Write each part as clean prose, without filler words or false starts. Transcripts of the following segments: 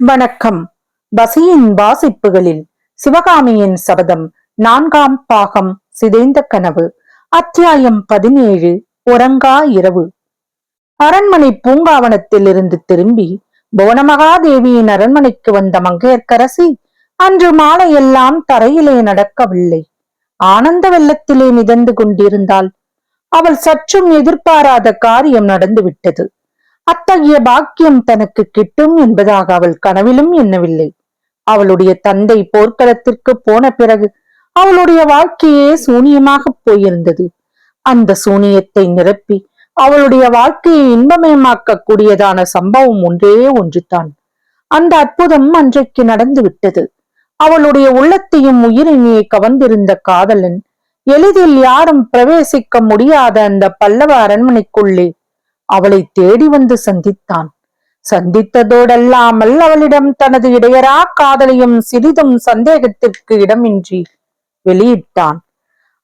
வணக்கம். பசியின் வாசிப்புகளில் சிவகாமியின் சபதம் 4ஆம் பாகம் சிதைந்த கனவு. அத்தியாயம் 17. உறங்கா இரவு. அரண்மனை பூங்காவனத்தில் இருந்து திரும்பி புவனமகாதேவியின் அரண்மனைக்கு வந்த மங்கையர்க்கரசி அன்று மாலையெல்லாம் தரையிலே நடக்கவில்லை. ஆனந்த வெள்ளத்திலே மிதந்து கொண்டிருந்தாள். அவள் சற்றும் எதிர்பாராத காரியம் நடந்துவிட்டது. அத்தகைய பாக்கியம் தனக்கு கிட்டும் என்பதாக அவள் கனவிலும் எண்ணவில்லை. அவளுடைய தந்தை போர்க்களத்திற்கு போன பிறகு அவளுடைய வாழ்க்கையே சூனியமாக போயிருந்தது. அந்த சூனியத்தை நிரப்பி அவளுடைய வாழ்க்கையை இன்பமயமாக்க கூடியதான சம்பவம் ஒன்றே ஒன்றுதான். அந்த அற்புதம் அன்றைக்கு நடந்து விட்டது. அவளுடைய உள்ளத்தையும் உயிரினையை கவர்ந்திருந்த காதலன் எளிதில் யாரும் பிரவேசிக்க முடியாத அந்த பல்லவ அரண்மனைக்குள்ளே அவளை தேடி வந்து சந்தித்தான். சந்தித்ததோடல்லாமல் அவளிடம் தனது இடையரா காதலையும் சிறிதும் சந்தேகத்திற்கு இடமின்றி வெளியிட்டான்.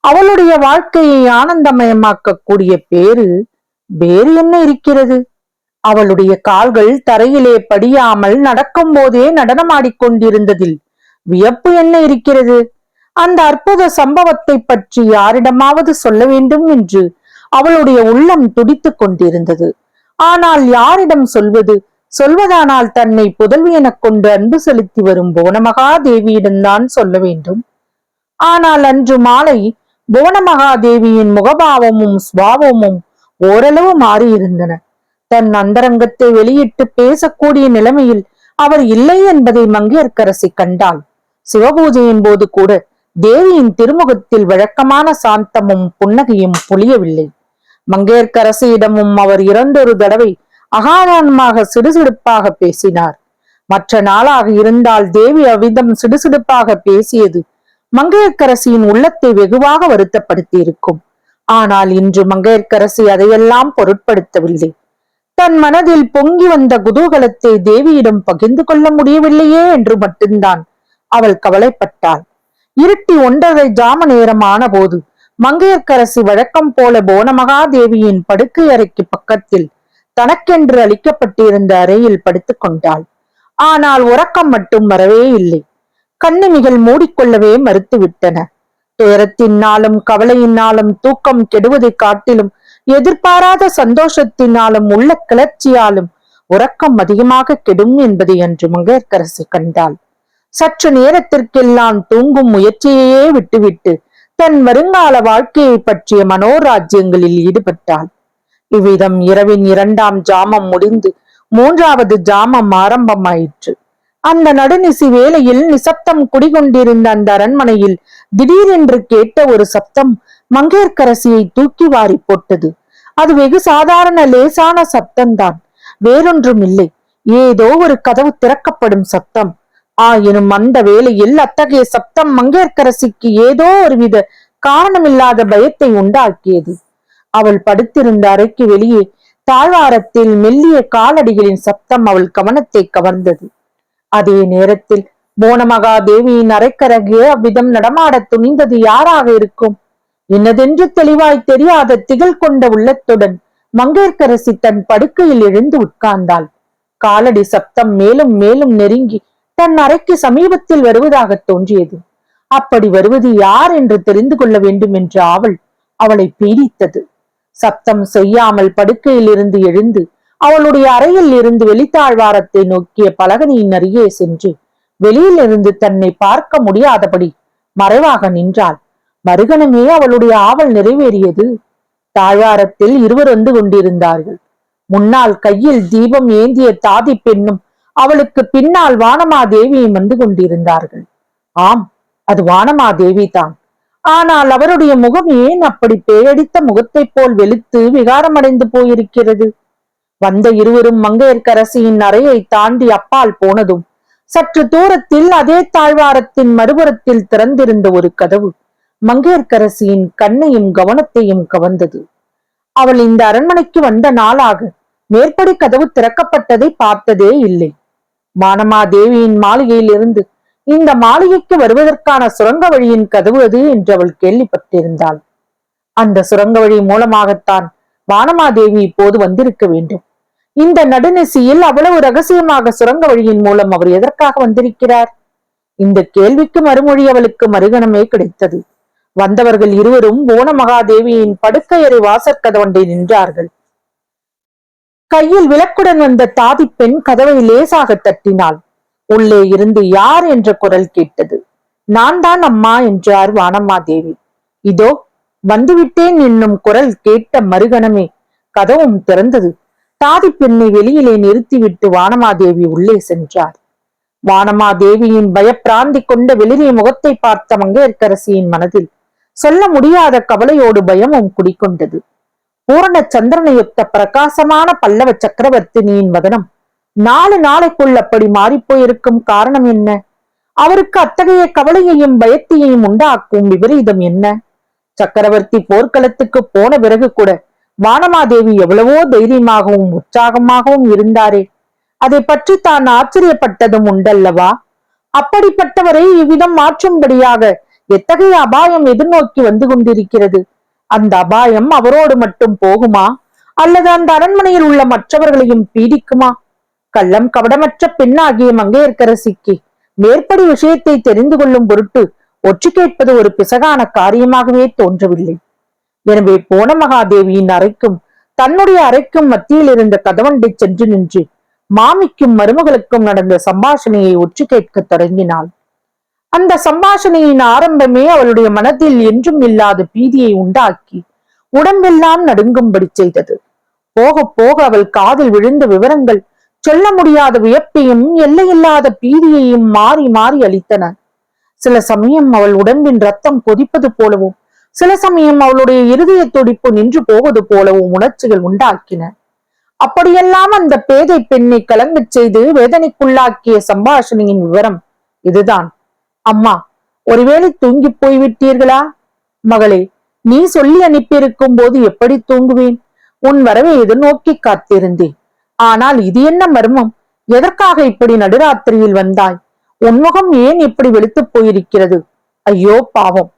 அவளுடைய வாழ்க்கையை ஆனந்தமயமாக்க கூடிய வேறு என்ன இருக்கிறது? அவளுடைய கால்கள் தரையிலே படியாமல் நடக்கும் போதே நடனமாடிக்கொண்டிருந்ததில் வியப்பு என்ன இருக்கிறது? அந்த அற்புத சம்பவத்தை பற்றி யாரிடமாவது சொல்ல வேண்டும் என்று அவளுடைய உள்ளம் துடித்துக் கொண்டிருந்தது. ஆனால் யாரிடம் சொல்வது? சொல்வதானால் தன்னை புதல்வி எனக் கொண்டு அன்பு செலுத்தி வரும் புவனமகாதேவியிடம்தான் சொல்ல வேண்டும். ஆனால் அன்று மாலை புவனமகாதேவியின் முகபாவமும் சுபாவமும் ஓரளவு மாறியிருந்தன. தன் அந்தரங்கத்தை வெளியிட்டு பேசக்கூடிய நிலைமையில் அவர் இல்லை என்பதை மங்கையர்க்கரசி கண்டாள். சிவபூஜையின் போது கூட தேவியின் திருமுகத்தில் வழக்கமான சாந்தமும் புன்னகையும் பொழியவில்லை. மங்கையர்க்கரசியிடமும் அவர் இரண்டொரு தடவை அகாரணமாக சிடுசிடுப்பாக பேசினார். மற்ற நாளாக இருந்தால் தேவி அவ்விதம் சிடுசிடுப்பாக பேசியது மங்கையர்க்கரசியின் உள்ளத்தை வெகுவாக வருத்தப்படுத்தி இருக்கும். ஆனால் இன்று மங்கையர்க்கரசி அதையெல்லாம் பொருட்படுத்தவில்லை. தன் மனதில் பொங்கி வந்த குதூகலத்தை தேவியிடம் பகிர்ந்து கொள்ள முடியவில்லையே என்று மட்டும்தான் அவள் கவலைப்பட்டாள். இருட்டி 1:30 ஜாம நேரம் ஆன போது மங்கையர்க்கரசி வழக்கம் போல புவனமகாதேவியின் படுக்கை அறைக்கு பக்கத்தில் தனக்கென்று அளிக்கப்பட்டிருந்த அறையில் படுத்துக் கொண்டாள். ஆனால் உறக்கம் மட்டும் வரவே இல்லை. கண்ணிமிகள் மூடிக்கொள்ளவே மறுத்துவிட்டன. துயரத்தினாலும் கவலையினாலும் தூக்கம் கெடுவதை காட்டிலும் எதிர்பாராத சந்தோஷத்தினாலும் உள்ள கிளர்ச்சியாலும் உறக்கம் அதிகமாக கெடும் என்பதை அன்று மங்கையர்க்கரசி கண்டாள். சற்று நேரத்திற்கெல்லாம் தூங்கும் முயற்சியையே விட்டுவிட்டு தன் வருங்கால வாழ்க்கையை பற்றிய மனோராஜ்யங்களில் ஈடுபட்டாள். இவ்விதம் இரவின் 2ஆம் ஜாமம் முடிந்து 3வது ஜாமம் ஆரம்பமாயிற்று. அந்த நடுநிசி வேளையில் நிசப்தம் குடிகொண்டிருந்த அந்த அரண்மனையில் திடீரென்று கேட்ட ஒரு சப்தம் மங்கையர்க்கரசியை தூக்கி வாரி போட்டது. அது வெகு சாதாரண லேசான சப்தம்தான், வேறொன்றும் இல்லை. ஏதோ ஒரு கதவு திறக்கப்படும் சப்தம். ஆயினும் அந்த வேளையில் அத்தகைய சப்தம் மங்கையர்க்கரசிக்கு ஏதோ ஒருவித காரணமில்லாத பயத்தை உண்டாக்கியது. அவள் படுத்திருந்த அறைக்கு வெளியே தாழ்வாரத்தில் மெல்லிய காலடிகளின் சப்தம் அவள் கவனத்தை கவர்ந்தது. அதே நேரத்தில் புவனமகாதேவியின் அறைக்கரகே அவ்விதம் நடமாட துணிந்தது யாராக இருக்கும்? என்னதென்று தெளிவாய் தெரியாத திகழ் கொண்ட உள்ளத்துடன் மங்கையர்க்கரசி தன் படுக்கையில் எழுந்து உட்கார்ந்தாள். காலடி சப்தம் மேலும் மேலும் நெருங்கி தன் அறைக்கு சமீபத்தில் வருவதாக தோன்றியது. அப்படி வருவது யார் என்று தெரிந்து கொள்ள வேண்டும் என்ற ஆவல் அவளை பீடித்தது. சப்தம் செய்யாமல் படுக்கையில் இருந்து எழுந்து அவளுடைய அறையில் இருந்து வெளித்தாழ்வாரத்தை நோக்கிய பலகனியின் அருகே சென்று வெளியில் இருந்து தன்னை பார்க்க முடியாதபடி மறைவாக நின்றாள். மறுகணமே அவளுடைய ஆவல் நிறைவேறியது. தாழ்வாரத்தில் இருவர் வந்து கொண்டிருந்தார்கள். முன்னால் கையில் தீபம் ஏந்திய தாதி பெண்ணும் அவளுக்கு பின்னால் வானமாதேவியும் வந்து கொண்டிருந்தார்கள். ஆம், அது வானமாதேவி தான். ஆனால் அவருடைய முகம் ஏன் அப்படி பேயடித்த முகத்தை போல் வெளுத்து விகாரமடைந்து போயிருக்கிறது? வந்த இருவரும் மங்கையர்க்கரசியின் அறையை தாண்டி அப்பால் போனதும் சற்று தூரத்தில் அதே தாழ்வாரத்தின் மறுபுறத்தில் திறந்திருந்த ஒரு கதவு மங்கையர்க்கரசியின் கண்ணையும் கவனத்தையும் கவர்ந்தது. அவள் இந்த அரண்மனைக்கு வந்த நாளாக மேற்படி கதவு திறக்கப்பட்டதை பார்த்ததே இல்லை. வானமாதேவியின் மாளிகையில் இருந்து இந்த மாளிகைக்கு வருவதற்கான சுரங்க வழியின் கதவு அது என்று அவள் கேள்விப்பட்டிருந்தாள். அந்த சுரங்க வழி மூலமாகத்தான் வானமாதேவி இப்போது வந்திருக்க வேண்டும். இந்த நடுநிசியில் அவ்வளவு ரகசியமாக சுரங்க வழியின் மூலம் அவர் எதற்காக வந்திருக்கிறார்? இந்த கேள்விக்கு மறுமொழி அவளுக்கு மறுகணமே கிடைத்தது. வந்தவர்கள் இருவரும் புவனமகாதேவியின் படுக்கையறை வாசற்கதவண்டை நின்றார்கள். கையில் விளக்குடன் வந்த தாதி பெண் கதவை லேசாக தட்டினாள். உள்ளே இருந்து யார் என்ற குரல் கேட்டது. நான் தான் அம்மா என்றார் வானமாதேவி. இதோ வந்துவிட்டேன் என்னும் குரல் கேட்ட மறுகணமே கதவும் திறந்தது. தாதி பெண்ணை வெளியிலே நிறுத்திவிட்டு வானமாதேவி உள்ளே சென்றார். வானமாதேவியின் பயப்பிராந்தி கொண்ட வெளிரிய முகத்தை பார்த்த மங்கையர்க்கரசியின் மனதில் சொல்ல முடியாத கவலையோடு பயமும் குடிக்கொண்டது. பூரண சந்திரனையொத்த பிரகாசமான பல்லவ சக்கரவர்த்தினியின் வதனம் 4 நாளைக்குள் அப்படி மாறிப்போயிருக்கும் காரணம் என்ன? அவருக்கு அத்தகைய கவலையையும் பயத்தையும் உண்டாக்கும் விபரீதம் என்ன? சக்கரவர்த்தி போர்க்களத்துக்கு போன பிறகு கூட வானமாதேவி எவ்வளவோ தைரியமாகவும் உற்சாகமாகவும் இருந்தாரே, அதை பற்றி தான் ஆச்சரியப்பட்டதும் உண்டல்லவா? அப்படிப்பட்டவரை இவ்விதம் மாற்றும்படியாக எத்தகைய அபாயம் எதிர்நோக்கி வந்து கொண்டிருக்கிறது? அந்த அபாயம் அவரோடு மட்டும் போகுமா, அல்லது அந்த அரண்மனையில் உள்ள மற்றவர்களையும் பீடிக்குமா? கள்ளம் கபடமற்ற பெண்ணாகிய மங்கையர்க்கரசிக்கு மேற்படி விஷயத்தை தெரிந்து கொள்ளும் பொருட்டு ஒற்று கேட்பது ஒரு பிசகான காரியமாகவே தோன்றவில்லை. எனவே புவனமகாதேவியின் அறைக்கும் தன்னுடைய அறைக்கும் மத்தியில் இருந்த கதவண்டை சென்று நின்று மாமிக்கும் மருமகளுக்கும் நடந்த சம்பாஷணையை ஒற்று கேட்க தொடங்கினாள். அந்த சம்பாஷணையின் ஆரம்பமே அவளுடைய மனதில் என்றும் இல்லாத பீதியை உண்டாக்கி உடம்பெல்லாம் நடுங்கும்படி செய்தது. போக போக அவள் காதில் விழுந்த விவரங்கள் சொல்ல முடியாத வியப்பையும் எல்லையில்லாத பீதியையும் மாறி மாறி அளித்தன. சில சமயம் அவள் உடம்பின் ரத்தம் கொதிப்பது போலவும், சில சமயம் அவளுடைய இருதய துடிப்பு நின்று போவது போலவும் உணர்ச்சிகள் உண்டாக்கின. அப்படியெல்லாம் அந்த பேதை பெண்ணை கலங்கச் செய்து வேதனைக்குள்ளாக்கிய சம்பாஷணையின் விவரம் இதுதான். அம்மா, ஒருவேளை தூங்கி போய்விட்டீர்களா? மகளே, நீ சொல்லி அனுப்பியிருக்கும் போது எப்படி தூங்குவேன்? உன் வரவை எதிர்நோக்கி காத்திருந்தேன். ஆனால் இது என்ன மர்மம்? எதற்காக இப்படி நடுராத்திரியில் வந்தாய்? உன்முகம் ஏன் இப்படி வெளுத்து போயிருக்கிறது? ஐயோ பாவம்,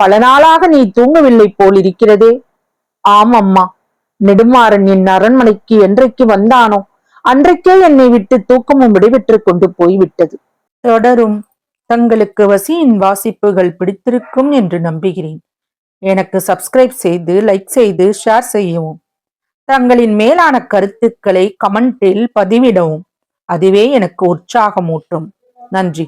பல நாளாக நீ தூங்கவில்லை போலிருக்கிறதே. ஆம் அம்மா, நெடுமாறன் என் அரண்மனைக்கு என்றைக்கு வந்தானோ அன்றைக்கே என்னை விட்டு தூக்கமும் விடைபெற்று கொண்டு போய்விட்டது. தொடரும். தங்களுக்கு வசியின் வாசிப்புகள் பிடித்திருக்கும் என்று நம்புகிறேன். எனக்கு சப்ஸ்கிரைப் செய்து, லைக் செய்து, ஷேர் செய்யவும். தங்களின் மேலான கருத்துக்களை கமெண்டில் பதிவிடவும். அதுவே எனக்கு உற்சாகமூட்டும். நன்றி.